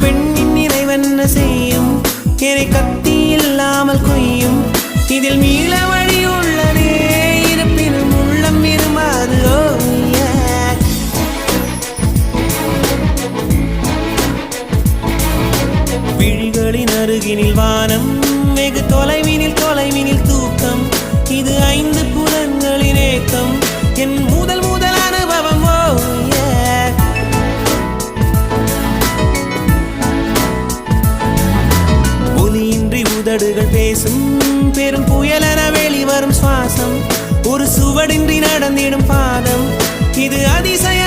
பெண்ணின் நிறைவென்ன செய்யும் என்னை கத்தி இல்லாமல் கொய்யும் இதில் மீள வழி உள்ளதே இருப்பினும் உள்ளம் இருமாது விழிகளின் அருகினில் வானம் வெகு தொலைவினில் தூக்கம் இது 5 புலன்களின் ஏக்கம் என் முதல் அனுபவம் ஒலியின்றி உதடுகள் பேசும் பெரும் புயலென வெளிவரும் சுவாசம் ஒரு சுவடின்றி நடந்திடும் பாதம் இது அதிசய